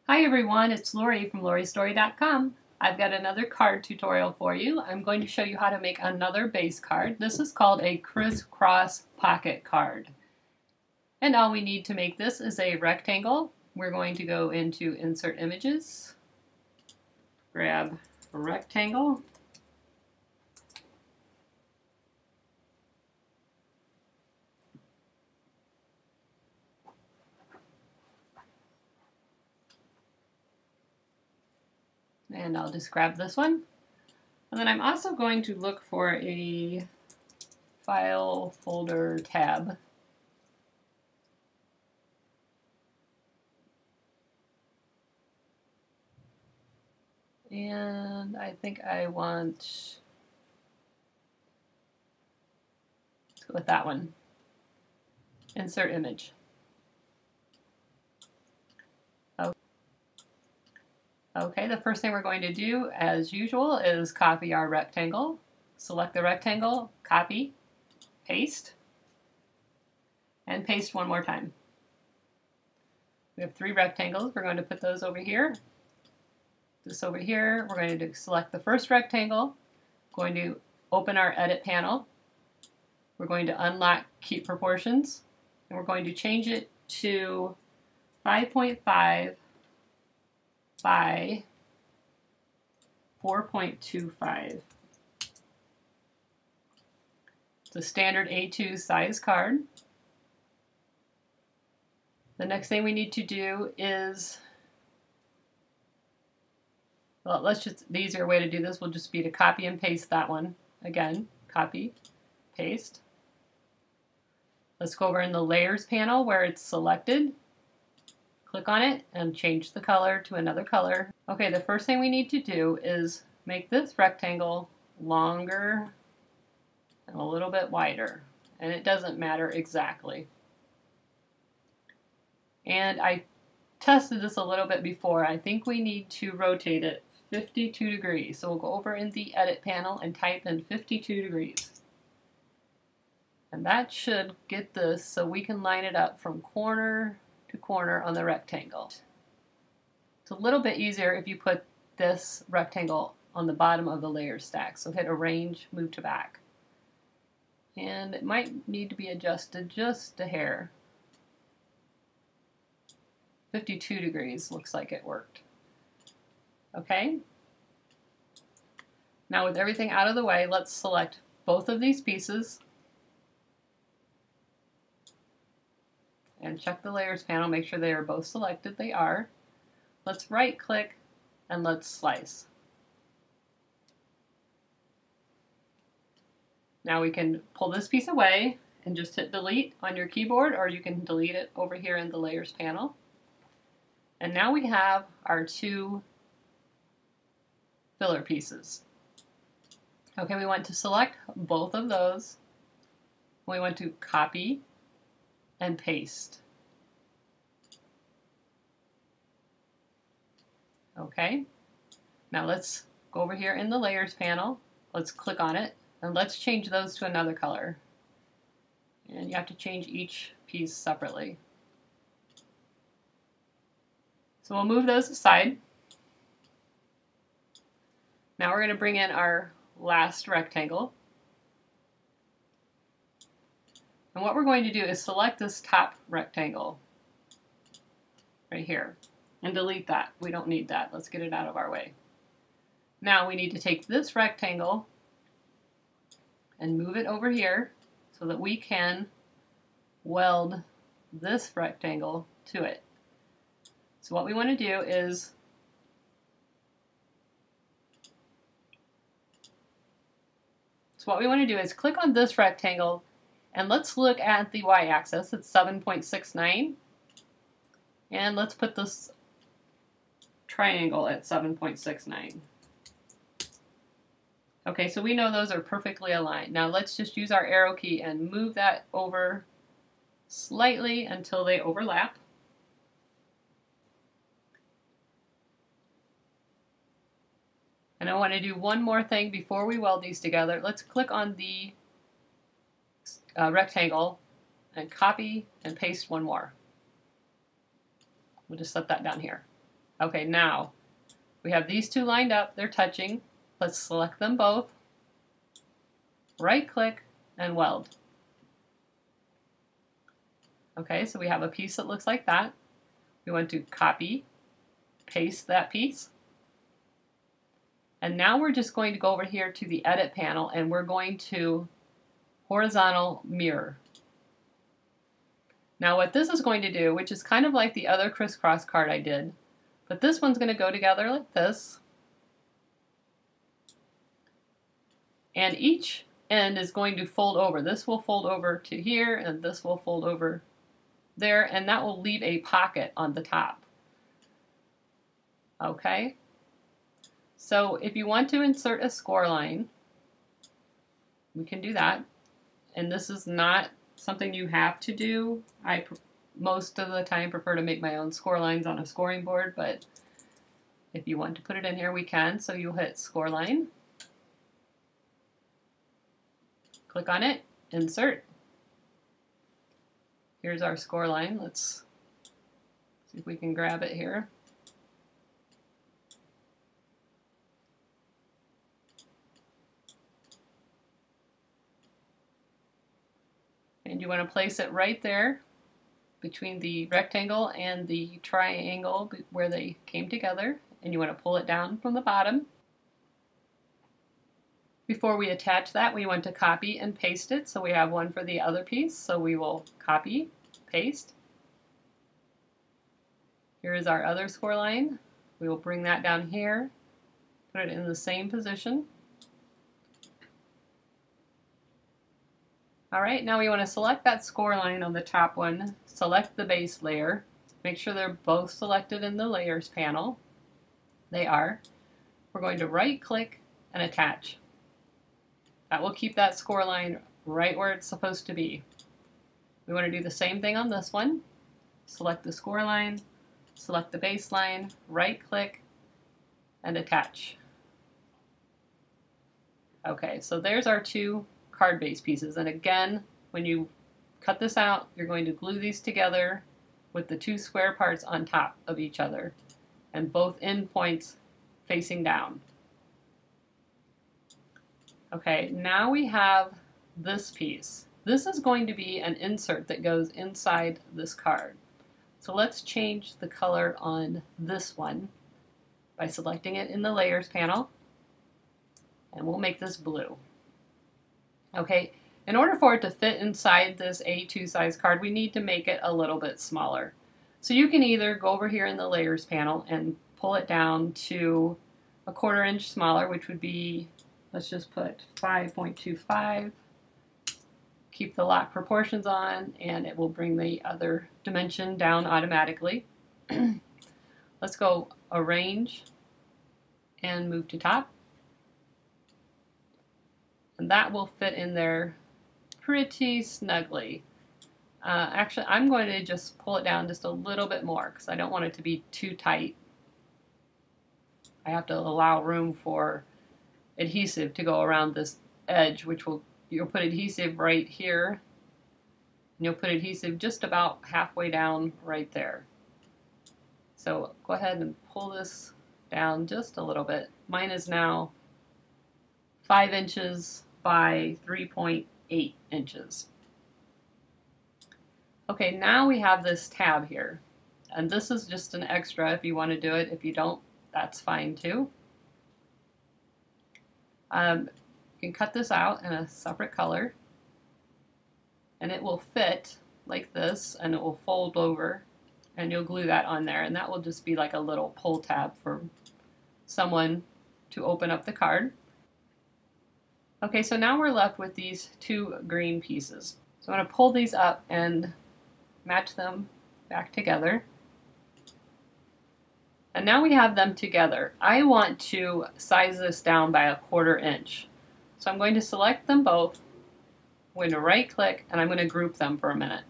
Hi everyone, it's Lori from LoriStory.com. I've got another card tutorial for you. I'm going to show you how to make another base card. This is called a crisscross pocket card. And all we need to make this is a rectangle. We're going to go into Insert Images, grab a rectangle, and I'll just grab this one. And then I'm also going to look for a file folder tab. And I think I want to go with that one. Insert image. Okay, the first thing we're going to do, as usual, is copy our rectangle. Select the rectangle, copy, paste, and paste one more time. We have 3 rectangles. We're going to put those over here. This over here. We're going to select the first rectangle. Going to open our edit panel. We're going to unlock Keep Proportions, and we're going to change it to 5.5 by 4.25. It's a standard A2 size card. The next thing we need to do is, well, the easier way to do this will just be to copy and paste that one. Again, copy, paste. Let's go over in the Layers panel where it's selected. Click on it and change the color to another color. Okay, the first thing we need to do is make this rectangle longer and a little bit wider. And it doesn't matter exactly. And I tested this a little bit before. I think we need to rotate it 52 degrees. So we'll go over in the Edit panel and type in 52 degrees. And that should get this so we can line it up from corner to corner on the rectangle. It's a little bit easier if you put this rectangle on the bottom of the layer stack. So hit Arrange, move to back. And it might need to be adjusted just a hair. 52 degrees looks like it worked. Okay. Now with everything out of the way, let's select both of these pieces and check the Layers panel, make sure they are both selected. They are. Let's right click and let's slice. Now we can pull this piece away and just hit delete on your keyboard, or you can delete it over here in the Layers panel. And now we have our 2 filler pieces. Okay, we want to select both of those. We want to copy and paste. Okay, now let's go over here in the Layers panel. Let's click on it and let's change those to another color. And you have to change each piece separately. So we'll move those aside. Now we're going to bring in our last rectangle. And what we're going to do is select this top rectangle right here and delete that. We don't need that. Let's get it out of our way. Now we need to take this rectangle and move it over here so that we can weld this rectangle to it. So what we want to do is click on this rectangle and let's look at the y-axis. It's 7.69, and let's put this triangle at 7.69. Okay, so we know those are perfectly aligned. Now let's just use our arrow key and move that over slightly until they overlap. And I want to do one more thing before we weld these together. Let's click on the rectangle and copy and paste one more. We'll just set that down here. Okay, now we have these two lined up, they're touching. Let's select them both, right click and weld. Okay, so we have a piece that looks like that. We want to copy, paste that piece. And now we're just going to go over here to the edit panel and we're going to horizontal mirror. Now what this is going to do, which is kind of like the other crisscross card I did, but this one's going to go together like this. And each end is going to fold over. This will fold over to here and this will fold over there, and that will leave a pocket on the top. Okay? So if you want to insert a score line, we can do that. And this is not something you have to do. I most of the time prefer to make my own score lines on a scoring board, but if you want to put it in here, we can. So you'll hit score line, click on it, insert. Here's our score line. Let's see if we can grab it here. And you want to place it right there between the rectangle and the triangle where they came together, and you want to pull it down from the bottom. Before we attach that, we want to copy and paste it, so we have one for the other piece. So we will copy, paste. Here is our other score line. We will bring that down here, put it in the same position. Alright, now we want to select that score line on the top one, select the base layer, make sure they're both selected in the layers panel. They are. We're going to right click and attach. That will keep that score line right where it's supposed to be. We want to do the same thing on this one. Select the score line, select the base line, right click, and attach. Okay, so there's our two card base pieces, and again, when you cut this out, you're going to glue these together with the two square parts on top of each other and both end points facing down. Okay, now we have this piece. This is going to be an insert that goes inside this card. So let's change the color on this one by selecting it in the layers panel, and we'll make this blue. Okay, in order for it to fit inside this A2 size card, we need to make it a little bit smaller. So you can either go over here in the layers panel and pull it down to a 1/4 inch smaller, which would be, let's just put 5.25. Keep the lock proportions on, and it will bring the other dimension down automatically. Let's go arrange and move to top. And that will fit in there pretty snugly. Actually, I'm going to just pull it down just a little bit more because I don't want it to be too tight. I have to allow room for adhesive to go around this edge, which will, you'll put adhesive right here. And you'll put adhesive just about halfway down right there. So go ahead and pull this down just a little bit. Mine is now 5 inches by 3.8 inches. Okay, now we have this tab here. And this is just an extra if you want to do it. If you don't, that's fine too. You can cut this out in a separate color. And it will fit like this, and it will fold over, and you'll glue that on there. And that will just be like a little pull tab for someone to open up the card. Okay, so now we're left with these two green pieces. So I'm going to pull these up and match them back together. And now we have them together. I want to size this down by a 1/4 inch. So I'm going to select them both. I'm going to right click, and I'm going to group them for a minute.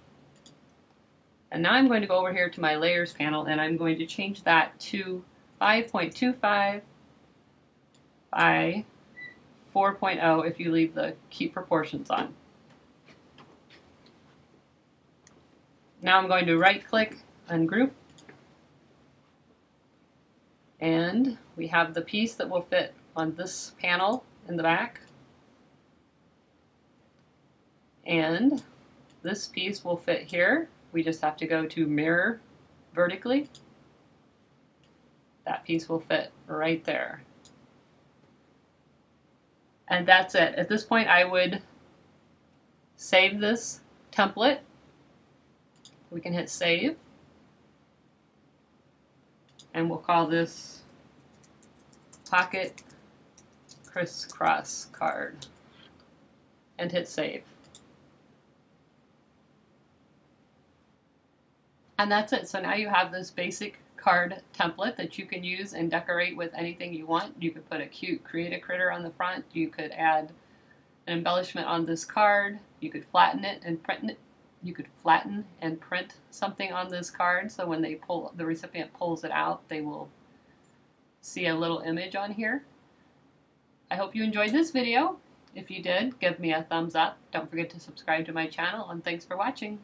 And now I'm going to go over here to my layers panel, and I'm going to change that to 5.25 by 4.0 if you leave the keep proportions on. Now I'm going to right click, ungroup, and we have the piece that will fit on this panel in the back, and this piece will fit here. We just have to go to mirror vertically. That piece will fit right there. And that's it. At this point I would save this template. We can hit save, and we'll call this Pocket Crisscross card, and hit save. And that's it. So now you have this basic card template that you can use and decorate with anything you want. You could put a cute create a critter on the front. You could add an embellishment on this card. You could flatten it and print it. You could flatten and print something on this card, so when the recipient pulls it out, they will see a little image on here. I hope you enjoyed this video. If you did, give me a thumbs up. Don't forget to subscribe to my channel, and thanks for watching.